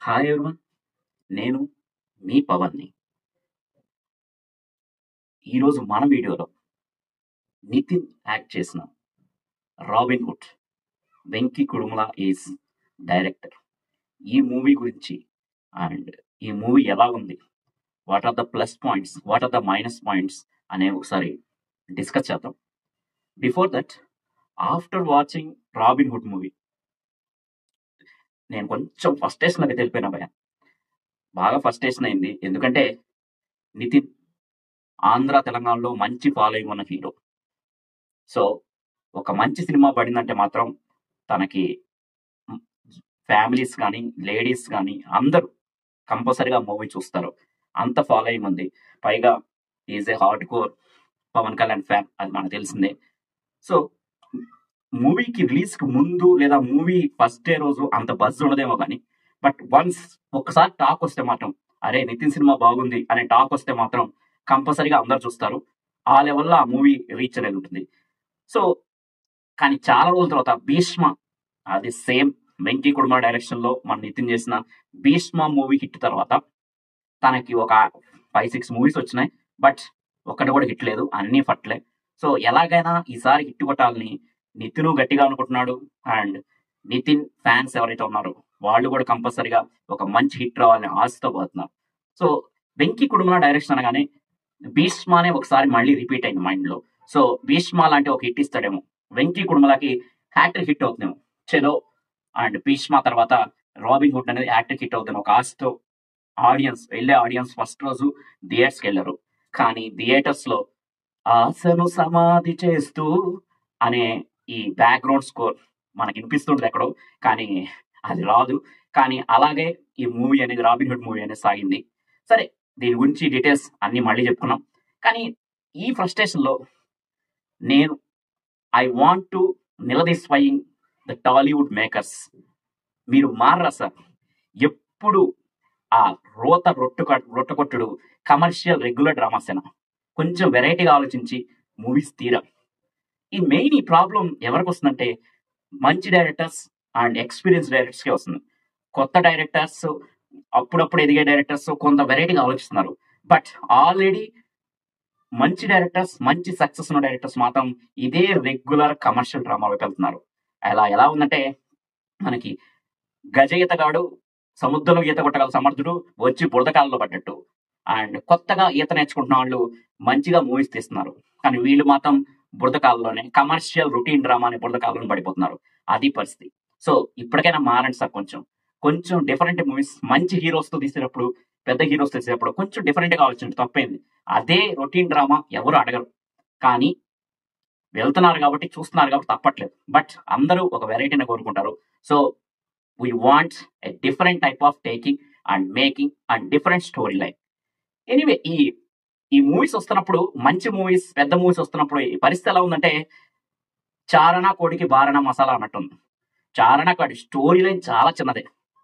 Hi everyone. నేను మీ పవన్ని. ఈరోజు మన వీడియోలో నితిన్ యాక్ట్ చేసిన 'Robin Hood', Venky Kudumula is director. ఈ మూవీ గురించి అండ్ ఈ మూవీ ఎలా ఉంది, what are the plus points, what are the minus points అనే ఒకసారి డిస్కస్ చేద్దాం. Before that, after watching 'Robin Hood' movie నేను కొంచెం ఫస్ట్రేషన్లోకి వెళ్ళిపోయినా భయ. బాగా ఫస్ట్రేషన్ అయింది. ఎందుకంటే నితిన్ ఆంధ్ర తెలంగాణలో మంచి ఫాలోయింగ్ ఉన్న హీరో. సో ఒక మంచి సినిమా పడిందంటే మాత్రం తనకి ఫ్యామిలీస్ కానీ లేడీస్ కానీ అందరూ కంపల్సరీగా మూవీ చూస్తారు. అంత ఫాలోయింగ్ ఉంది. పైగా is a hardcore Pawan Kalyan fan, అది మనకు తెలిసిందే. సో మూవీకి రిలీజ్కి ముందు లేదా మూవీ ఫస్ట్ డే రోజు అంత బజ్ ఉండదేమో కానీ, బట్ వన్స్ ఒక్కసారి టాక్ వస్తే మాత్రం అరే నితిన్ సినిమా బాగుంది అనే టాక్ వస్తే మాత్రం కంపల్సరీగా అందరు చూస్తారు. ఆ లెవెల్లో ఆ మూవీ రీచ్ అనేది ఉంటుంది. సో కానీ చాలా రోజుల తర్వాత భీష్మ, అది సేమ్ వెంకీ కుడుమ డైరెక్షన్లో మన నితిన్ చేసిన భీష్మ మూవీ హిట్ తర్వాత తనకి ఒక 5-6 మూవీస్ వచ్చినాయి. బట్ ఒక్కటి కూడా హిట్ లేదు, అన్నీ ఫట్లే. సో ఎలాగైనా ఈసారి హిట్ కొట్టాలని నితిన్ గట్టిగా అనుకుంటున్నాడు. అండ్ నితిన్ ఫ్యాన్స్ ఎవరైతే ఉన్నారో వాళ్ళు కూడా కంపల్సరీగా ఒక మంచి హిట్ రావాలని ఆశతో పోతున్నారు. సో వెంకీ కుడుమ డైరెక్షన్ అనగానే భీష్మానే ఒకసారి మళ్ళీ రిపీట్ అయింది మైండ్లో. సో భీష్మ లాంటి ఒక హిట్ ఇస్తాడేమో, వెంకీ కుడుమలకి హ్యాట్రిక్ హిట్ అవుతుందేమో. చలో అండ్ భీష్మ తర్వాత రాబిన్ హుడ్ అనేది హ్యాట్రిక్ హిట్ అవుతుంది ఒక ఆశతో ఆడియన్స్ ఫస్ట్ రోజు థియేటర్స్కి వెళ్ళారు. కానీ థియేటర్స్లో ఆశను సమాధి చేస్తూ అనే ఈ బ్యాక్గ్రౌండ్ స్కోర్ మనకి వినిపిస్తుంటుంది ఎక్కడో, కానీ అది రాదు. కానీ అలాగే ఈ మూవీ అనేది, రాబిన్ హుడ్ మూవీ అనేది సాగింది. సరే, దీని గురించి డీటెయిల్స్ అన్ని మళ్ళీ చెప్పుకున్నాం. కానీ ఈ ఫ్రస్ట్రేషన్లో నేను ఐ వాంట్ టు నిలదీస్వయింగ్ ద టాలీవుడ్ మేకర్స్. మీరు మారరా సార్? ఎప్పుడు ఆ రొట్టకొట్టుడు కమర్షియల్ రెగ్యులర్ డ్రామాసేనా? కొంచెం వెరైటీగా ఆలోచించి మూవీస్ తీరా. ఈ ప్రాబ్లం ఎవరికి వస్తుందంటే మంచి డైరెక్టర్స్ అండ్ ఎక్స్పీరియన్స్ డైరెక్టర్స్కే వస్తుంది. కొత్త డైరెక్టర్స్, అప్పుడప్పుడు ఎదిగే డైరెక్టర్స్ కొంత వెరైటీగా ఆలోచిస్తున్నారు. బట్ ఆల్రెడీ మంచి డైరెక్టర్స్, మంచి సక్సెస్ ఉన్న డైరెక్టర్స్ మాత్రం ఇదే రెగ్యులర్ కమర్షియల్ డ్రామాలోకి వెళ్తున్నారు. ఎలా ఉందంటే, మనకి గజ ఈతగాడు సముద్రంలో ఈత కొట్టగల సమర్థుడు వచ్చి బురదకాలలో పడ్డట్టు. అండ్ కొత్తగా ఈత నేర్చుకుంటున్న వాళ్ళు మంచిగా మూవీస్ తీస్తున్నారు. కానీ వీళ్ళు మాత్రం బురదకాలలోనే కమర్షియల్ రొటీన్ డ్రామా అనే బురదకాలలో పడిపోతున్నారు. అది పరిస్థితి. సో ఇప్పటికైనా మారండి సార్. కొంచెం డిఫరెంట్ మూవీస్, మంచి హీరోస్తో తీసేటప్పుడు, పెద్ద హీరోస్ తీసేటప్పుడు కొంచెం డిఫరెంట్గా ఆలోచించండి, తప్పైంది. అదే రొటీన్ డ్రామా ఎవరు అడగరు. కానీ వెళ్తున్నారు కాబట్టి, చూస్తున్నారు కాబట్టి తప్పట్లేదు. బట్ అందరూ ఒక వెరైటీని కోరుకుంటారు. So we want a different type of taking and making and different story line. Anyway, ఈ మూవీస్ వస్తున్నప్పుడు, మంచి మూవీస్, పెద్ద మూవీస్ వస్తున్నప్పుడు ఈ పరిస్థితి ఎలా ఉందంటే, చారణ కోడికి బారణ మసాలా అన్నట్టుంది. చారణ కోడి స్టోరీ లైన్ చాలా చిన్నదే,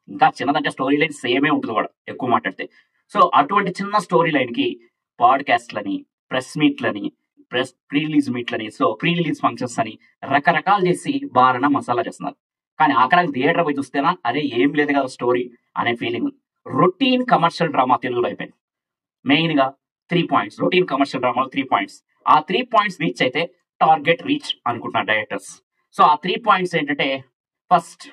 ఇంకా చిన్నదంటే స్టోరీ లైన్ సేమే ఉంటుంది కూడా ఎక్కువ మాట్లాడితే. సో అటువంటి చిన్న స్టోరీ లైన్కి పాడ్కాస్ట్లని, ప్రెస్ మీట్లని, ప్రీ రిలీజ్ మీట్లని, సో ప్రీ రిలీజ్ ఫంక్షన్స్ అని రకరకాలు చేసి బారణ మసాలా చేస్తున్నారు. కానీ ఆఖరికి థియేటర్ పోయి చూస్తేనా అరే ఏం లేదు కదా స్టోరీ అనే ఫీలింగ్ ఉంది. రొటీన్ కమర్షియల్ డ్రామా తెలుగులో అయిపోయింది. మెయిన్గా 3 పాయింట్స్, రొటీన్ కమర్షియల్ డ్రామాలో 3 పాయింట్స్. ఆ 3 పాయింట్స్ రీచ్ అయితే టార్గెట్ రీచ్ అనుకుంటున్నారు డైరెక్టర్స్. సో ఆ 3 పాయింట్స్ ఏంటంటే, ఫస్ట్,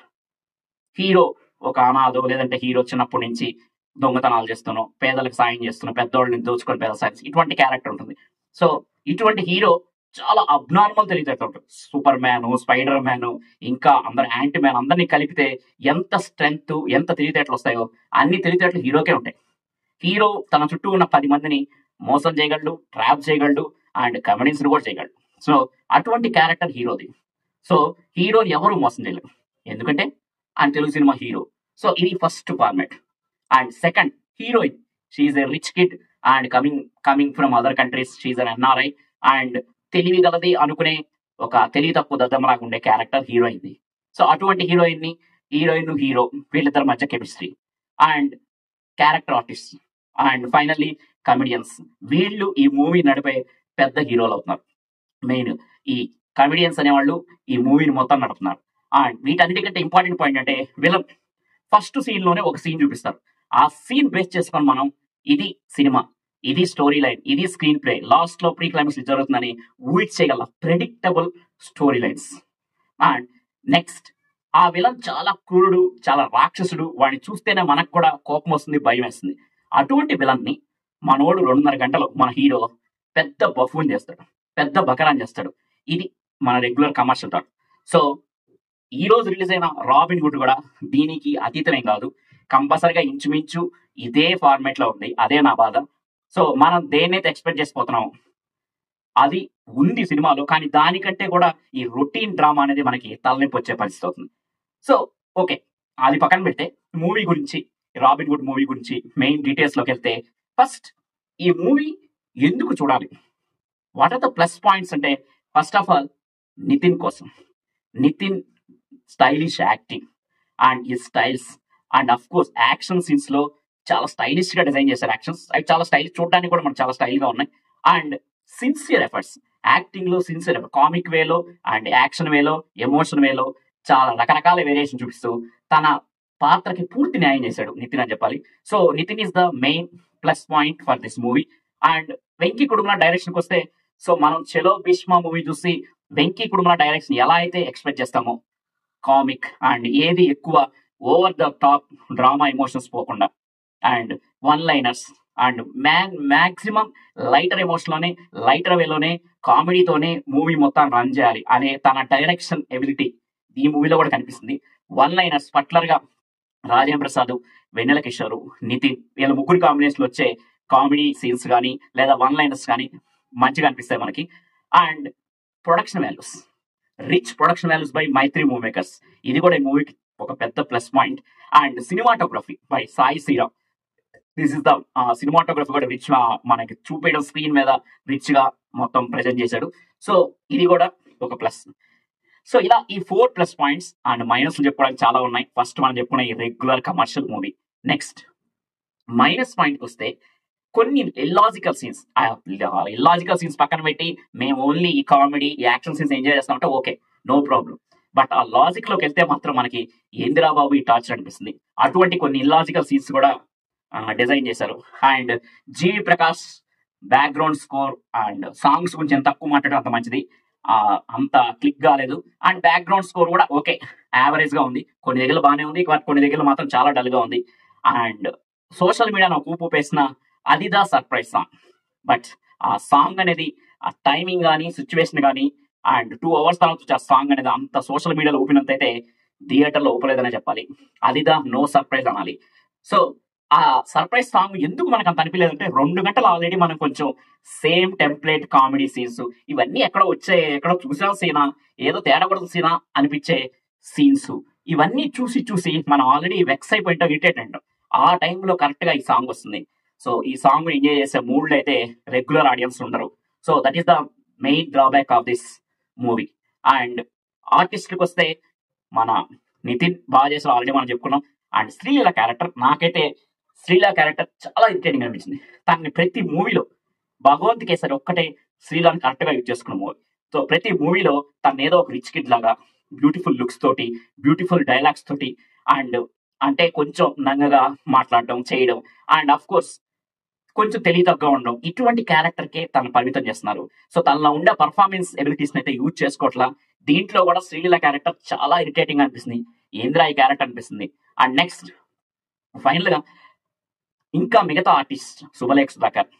హీరో ఒక అనాథో లేదంటే హీరో చిన్నప్పటి నుంచి దొంగతనాలు చేస్తున్నాను, పేదలకు సాయం చేస్తున్నాను, పెద్దోళ్ళని దోచుకొని పేద సాయం, ఇటువంటి క్యారెక్టర్ ఉంటుంది. సో ఇటువంటి హీరో చాలా అబ్నార్మల్ తెలివితేటలు ఉంటుంది. సూపర్ మ్యాన్, స్పైడర్ మ్యాన్, ఇంకా అందరు యాంటీ మ్యాన్ అందరినీ కలిపితే ఎంత స్ట్రెంగ్త్, ఎంత తెలివితేటలు వస్తాయో అన్ని తెలివితేటలు హీరోకే ఉంటాయి. హీరో తన చుట్టూ ఉన్న 10 మందిని మోసం చేయగలడు, ట్రాప్ చేయగలడు, అండ్ కమెడీస్ని కూడా చేయగలడు. సో అటువంటి క్యారెక్టర్ హీరోది. సో హీరోని ఎవరు మోసం చేయలేరు, ఎందుకంటే ఆయన తెలుగు సినిమా హీరో. సో ఇది first format. And second, heroine, she's a rich kid and coming from other countries, she's an NRI and తెలివి గలది అనుకునే ఒక తెలివి తక్కువ దద్దమ్మలాగా ఉండే క్యారెక్టర్ హీరోయిన్ది. సో అటువంటి హీరోయిన్, హీరో వీళ్ళిద్దరి మధ్య chemistry and character artist and finally comedians, వీళ్ళు ఈ మూవీ నడిపే పెద్ద హీరోలు అవుతున్నారు. మెయిన్ ఈ కమెడియన్స్ అనేవాళ్ళు ఈ మూవీని మొత్తం నడుపుతున్నారు. అండ్ వీటన్నిటికంటే ఇంపార్టెంట్ పాయింట్ అంటే విలన్. ఫస్ట్ సీన్ లోనే ఒక సీన్ చూపిస్తారు. ఆ సీన్ బేస్ చేసుకొని మనం ఇది సినిమా, ఇది స్టోరీ లైన్, ఇది స్క్రీన్ ప్లే, లాస్ట్ లో ప్రీ క్లైమాక్స్ జరుగుతుందని ఊహించేయగల predictable story lines. And next, ఆ విలన్ చాలా క్రూరుడు, చాలా రాక్షసుడు, వాడిని చూస్తేనే మనకు కూడా కోపం వస్తుంది, భయం వేస్తుంది. అటువంటి విలన్ ని మనోడు 2.5 గంటలు మన హీరో పెద్ద బఫూన్ చేస్తాడు, పెద్ద బకరాన్ చేస్తాడు. ఇది మన రెగ్యులర్ కమర్షియల్ థాట్. సో ఈ రోజు రిలీజ్ అయిన రాబిన్ హుడ్ కూడా దీనికి అతీతమేం కాదు. కంపల్సరిగా ఇంచుమించు ఇదే ఫార్మేట్ లో ఉంది. అదే నా బాధ. సో మనం దేన్నైతే ఎక్స్పెక్ట్ చేసిపోతున్నాం అది ఉంది సినిమాలో, కానీ దానికంటే కూడా ఈ రొటీన్ డ్రామా అనేది మనకి తలనొప్పి వచ్చే పరిస్థితి అవుతుంది. సో ఓకే, అది పక్కన పెడితే మూవీ గురించి, రాబిన్ హుడ్ మూవీ గురించి మెయిన్ డీటెయిల్స్ లోకి వెళ్తే, ఫస్ట్ ఈ మూవీ ఎందుకు చూడాలి, what are the plus points అంటే, ఫస్ట్ ఆఫ్ ఆల్ నితిన్ కోసం. నితిన్ స్టైలిష్ యాక్టింగ్ అండ్ ఈ styles and of course action scenes లో చాలా స్టైలిష్ గా డిజైన్ చేశారు. యాక్షన్స్ అవి చాలా స్టైలిష్, చూడడానికి కూడా మనకు చాలా స్టైల్ గా ఉన్నాయి. అండ్ సిన్సియర్ ఎఫర్ట్స్, యాక్టింగ్ లో సిన్సియర్ ఎఫర్ట్, కామిక్ వేలో అండ్ యాక్షన్ వేలో, ఎమోషన్ వేలో చాలా రకరకాల వేరియేషన్ చూపిస్తూ తన పాత్రకి పూర్తి న్యాయం చేశాడు నితిన్ అని చెప్పాలి. So Nithin is the main plus point for this movie. And Venky Kudumula డైరెక్షన్కి వస్తే, సో మనం చలో భీష్మ మూవీ చూసి వెంకీ కుడుముల డైరెక్షన్ ఎలా అయితే ఎక్స్పెక్ట్ చేస్తామో, కామిక్ అండ్ ఏది ఎక్కువ over the top drama emotions పోకుండా and one liners and maximum lighter emotion లోనే, లైటర్ వేలోనే, కామెడీతోనే మూవీ మొత్తం రన్ చేయాలి అనే తన డైరెక్షన్ ఎబిలిటీ ఈ మూవీలో కూడా కనిపిస్తుంది. వన్ లైనర్స్ పర్టికులర్ గా రాజేంద్ర ప్రసాద్, వెన్నెల కిషోర్, నితిన్ వీళ్ళ ముగ్గురు కాంబినేషన్ వచ్చే కామెడీ సీన్స్ కానీ లేదా వన్ లైనర్స్ కానీ మంచిగా అనిపిస్తాయి మనకి. And production values, rich production values by Mythri Movie Makers, ఇది కూడా ఈ మూవీకి ఒక పెద్ద plus point. And cinematography by Sai Sriram, this is the cinematography కూడా రిచ్, మనకి చూపేయడం స్క్రీన్ మీద రిచ్ గా మొత్తం ప్రెజెంట్ చేశాడు. సో ఇది కూడా ఒక ప్లస్. సో ఇలా ఈ 4 ప్లస్ పాయింట్స్. అండ్ మైనస్ చెప్పుకోవడానికి చాలా ఉన్నాయి. ఫస్ట్ మనం చెప్పుకున్న ఈ regular commercial movie. Next minus పాయింట్కి వస్తే, కొన్ని ఇల్లాజికల్ సీన్స్, ఇల్లాజికల్ సీన్స్ పక్కన పెట్టి మేము ఓన్లీ ఈ కామెడీ, ఈ యాక్షన్ సీన్స్ ఎంజాయ్ చేస్తామంటే ఓకే, నో ప్రాబ్లం. బట్ ఆ లాజిక్ లోకి వెళ్తే మాత్రం మనకి ఏందిరా బాబు ఈ టార్చర్ అనిపిస్తుంది. అటువంటి కొన్ని ఇల్లాజికల్ సీన్స్ కూడా డిజైన్ చేశారు. And GV Prakash background score and songs గురించి ఎంత తక్కువ మాట్లాడడం అంత మంచిది. అంత క్లిక్ కాలేదు. అండ్ బ్యాక్గ్రౌండ్ స్కోర్ కూడా ఓకే, యావరేజ్ గా ఉంది. కొన్ని దగ్గర బాగానే ఉంది, కొన్ని దగ్గర మాత్రం చాలా డల్ గా ఉంది. అండ్ సోషల్ మీడియాలో ఊపు వేసిన అది దా సర్ప్రైజ్ సాంగ్. బట్ ఆ సాంగ్ అనేది, ఆ టైమింగ్ కానీ, సిచ్యువేషన్ కానీ, అండ్ 2 hours తర్వాత ఆ సాంగ్ అనేది అంత సోషల్ మీడియాలో ఊపినంత అయితే థియేటర్లో ఊపలేదనే చెప్పాలి. అది దా నో సర్ప్రైజ్ అనాలి. సో ఆ సర్ప్రైజ్ సాంగ్ ఎందుకు మనకు అంత అనిపించలేదంటే, 2 గంటలు ఆల్రెడీ మనం కొంచెం సేమ్ టెంప్లెట్ కామెడీ సీన్స్, ఇవన్నీ ఎక్కడో చూసా సీనా, ఏదో తేడా కూడా సీనా అనిపించే సీన్స్, ఇవన్నీ చూసి మనం ఆల్రెడీ వెక్స్ అయిపోయింటాం, ఇరిటేట్ అంటాం. ఆ టైంలో కరెక్ట్ గా ఈ సాంగ్ వస్తుంది. సో ఈ సాంగ్ ఎంజాయ్ చేసే మూడ్ లో అయితే రెగ్యులర్ ఆడియన్స్ ఉండరు. So that is the main drawback of this movie. And ఆర్టిస్ట్కి వస్తే, మన నితిన్ బాగా చేసారు, ఆల్రెడీ మనం చెప్పుకున్నాం. అండ్ శ్రీలీల క్యారెక్టర్, నాకైతే శ్రీలీల క్యారెక్టర్ చాలా ఇరిటేటింగ్ అనిపించింది. తనని ప్రతి మూవీలో భగవంత్ కేసరి ఒక్కటే శ్రీలీలను కరెక్ట్ గా యూజ్ చేసుకున్న మూవీ. సో ప్రతి మూవీలో తను ఏదో ఒక రిచ్ కిడ్ లాగా, బ్యూటిఫుల్ లుక్స్ తోటి, బ్యూటిఫుల్ డైలాగ్స్ తోటి, అండ్ అంటే కొంచెం నంగగా మాట్లాడడం, చేయడం, అండ్ అఫ్ కోర్స్ కొంచెం తెలివితగ్గా ఉండడం, ఇటువంటి క్యారెక్టర్ కే తను పరిమితం చేస్తున్నారు. సో తనలో ఉండే పర్ఫార్మెన్స్ ఎబిలిటీస్ అయితే యూజ్ చేసుకోవట్లా. దీంట్లో కూడా శ్రీలీల క్యారెక్టర్ చాలా ఇరిటేటింగ్ అనిపిస్తుంది. ఏంద్రా ఈ క్యారెక్టర్ అనిపిస్తుంది. అండ్ నెక్స్ట్ ఫైనల్ గా ఇంకా మిగతా artist Subhalekha Sudhakar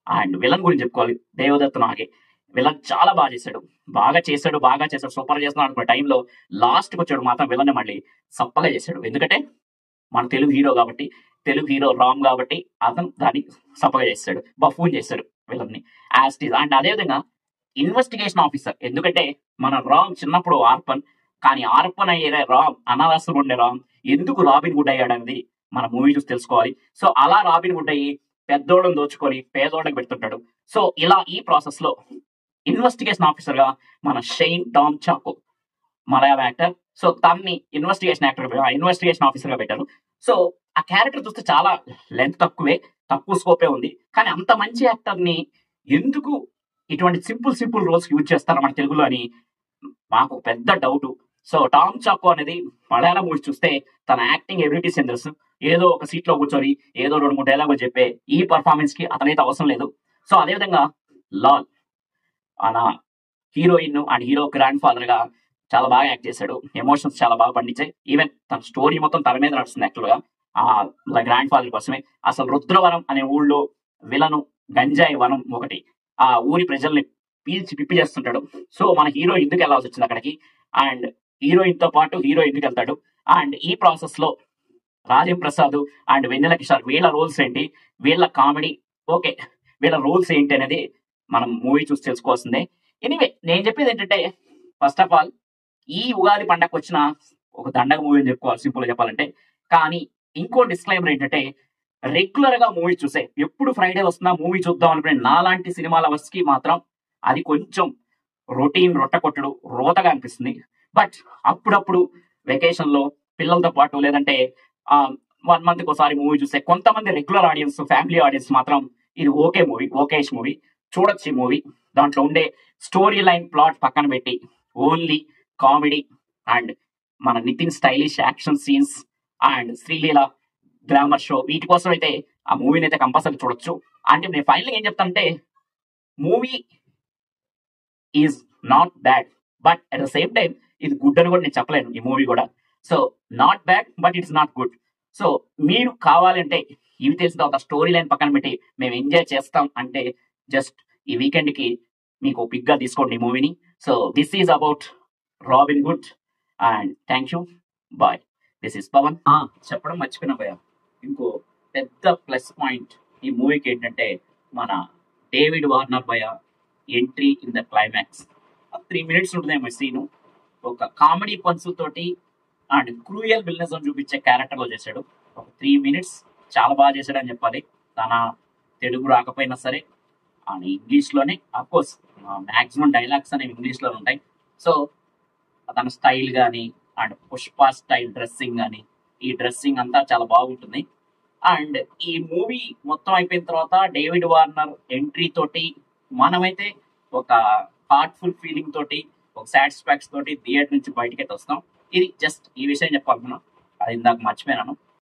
and villain గురించి చెప్పుకోవాలి. దేవదత్ నాగే విలన్ చాలా బాగా చేశాడు, సూపర్ చేస్తున్నాడు అనుకునే టైంలో లాస్ట్కి వచ్చాడు మాత్రం విలన్ మళ్ళీ సప్పగా చేశాడు. ఎందుకంటే మన తెలుగు హీరో కాబట్టి, తెలుగు హీరో రామ్ కాబట్టి అతను దాన్ని సప్పగా చేస్తాడు, బఫూన్ చేస్తాడు విలన్ని యాజ్ ఇట్ ఈస్. అండ్ అదేవిధంగా ఇన్వెస్టిగేషన్ ఆఫీసర్, ఎందుకంటే మన రామ్ చిన్నప్పుడు ఆర్పన్, కానీ ఆర్పన్ అయ్యే రామ్, అనాథాశ్రమం ఉండే రామ్ ఎందుకు రాబిన్ హుడ్ అయ్యాడు అనేది మన మూవీ చూసి తెలుసుకోవాలి. సో అలా రాబిన్ హుడ్ అయ్యి పెద్దోళ్ళని దోచుకొని పేదోళ్ళకి పెడుతుంటాడు. సో ఇలా ఈ ప్రాసెస్ లో ఇన్వెస్టిగేషన్ ఆఫీసర్ గా మన షైన్ టామ్ చాకో, మలయాళం యాక్టర్. సో తన్ని ఇన్వెస్టిగేషన్ ఆఫీసర్ గా పెట్టారు. సో ఆ క్యారెక్టర్ చూస్తే చాలా లెంత్ తక్కువ స్కోపే ఉంది. కానీ అంత మంచి యాక్టర్ ని ఎందుకు ఇటువంటి సింపుల్ రోల్స్ యూజ్ చేస్తారో మన తెలుగులో అని మాకు పెద్ద డౌట్. సో టామ్ చాకో అనేది మలయాళం మూవీ చూస్తే తన యాక్టింగ్ ఎబిలిటీస్ ఏం తెలుసు. ఏదో ఒక సీట్ లో కూర్చొని ఏదో 2-3 డైలాగులు చెప్పే ఈ పర్ఫార్మెన్స్ కి అతనైతే అవసరం లేదు. సో అదేవిధంగా లాల్ ఆయన heroine and hero grand father గా చాలా బాగా యాక్ట్ చేశాడు. ఎమోషన్స్ చాలా బాగా పండించాయి. ఈవెన్ తన స్టోరీ మొత్తం తన మీద నడుస్తుంది యాక్చువల్ గా. ఆ గ్రాండ్ ఫాదర్ కోసమే అసలు రుద్రవరం అనే ఊళ్ళో విలను గంజాయి వనం ఒకటి ఆ ఊరి ప్రజల్ని పీల్చి పిప్పి చేస్తుంటాడు. సో మన హీరో ఎందుకు వెళ్ళాల్సి వచ్చింది అక్కడికి, అండ్ హీరోయిన్ తో పాటు హీరో ఎందుకు వెళ్తాడు, అండ్ ఈ ప్రాసెస్ లో రాజేంద్ర ప్రసాద్ అండ్ వెన్నెల కిషోర్ వీళ్ళ రోల్స్ ఏంటి, వీళ్ళ కామెడీ ఓకే, వీళ్ళ రోల్స్ ఏంటి అనేది మనం మూవీ చూసి తెలుసుకోవాల్సిందే. ఎనీవే నేను చెప్పేది ఏంటంటే, ఫస్ట్ ఆఫ్ ఆల్ ఈ ఉగాది పండగకు వచ్చిన ఒక దండగ మూవీ అని చెప్పుకోవాలి సింపుల్ గా చెప్పాలంటే. కానీ ఇంకో డిస్క్లైమర్ ఏంటంటే, రెగ్యులర్ గా మూవీ చూసే ఎప్పుడు ఫ్రైడే వస్తుందా మూవీ చూద్దాం అనుకునే నాలాంటి సినిమా లవర్స్ కి మాత్రం అది కొంచెం రొటీన్ రొట్ట కొట్టుడు రోతగా అనిపిస్తుంది. బట్ అప్పుడప్పుడు వెకేషన్ లో పిల్లలతో పాటు లేదంటే 1 month ఒకసారి మూవీ చూసే కొంతమంది రెగ్యులర్ ఆడియన్స్ ఫ్యామిలీ ఆడియన్స్ మాత్రం ఇది ఓకే మూవీ, ఓకేష్ మూవీ, చూడొచ్చు ఈ మూవీ. దాంట్లో ఉండే స్టోరీ లైన్ ప్లాట్ పక్కన పెట్టి ఓన్లీ కామెడీ అండ్ మన Nithin stylish action scenes and Sreeleela glamour show వీటి కోసం అయితే ఆ మూవీని అయితే కంపల్సరీ చూడొచ్చు. అంటే నేను ఫైనల్ ఏం చెప్తానంటే, movie is not bad but at the same time ఇది గుడ్ అని కూడా నేను చెప్పలేను ఈ మూవీ కూడా. So not bad but it's not good. So మీరు కావాలంటే ఇవి తెలిసిన తర్వాత స్టోరీ లైన్ పక్కన పెట్టి మేము ఎంజాయ్ చేస్తాం అంటే జస్ట్ ఈ వీకెండ్ కి మీకు పిక్ గా తీసుకోండి ఈ మూవీని. So this is about Robin Hood and thank you, bye. This is Pavan. చెప్పడం మర్చిపోయినా భయ, ఇంకో పెద్ద ప్లస్ పాయింట్ ఈ మూవీకి ఏంటంటే మన డేవిడ్ వార్నర్ భయ entry in the climax. 3 minutes ఉంటుందేమో సీను. ఒక కామెడీ తోటి అండ్ క్రూయల్ విల్నెస్ చూపించే క్యారెక్టర్ లో చేశాడు. ఒక 3 minutes చాలా బాగా చేశాడు అని చెప్పాలి. తన తెలుగు రాకపోయినా సరే అండ్ ఇంగ్లీష్ లోనే అఫ్కోర్స్ మాక్సిమం డైలాగ్స్ అనేవి ఇంగ్లీష్ లో ఉంటాయి. సో తన స్టైల్ కానీ అండ్ పుష్ప స్టైల్ డ్రెస్సింగ్ కానీ ఈ డ్రెస్సింగ్ అంతా చాలా బాగుంటుంది. అండ్ ఈ మూవీ మొత్తం అయిపోయిన తర్వాత డేవిడ్ వార్నర్ ఎంట్రీ తోటి మనమైతే ఒక హార్ట్ఫుల్ ఫీలింగ్ తోటి ఒక సాటిస్ఫాక్షన్ తోటి థియేటర్ నుంచి బయటకి అయితే వస్తాం. ఇది జస్ట్ ఈ విషయం చెప్పాలనుకున్నాను, అది ఇందాక మర్చిపోయినాను.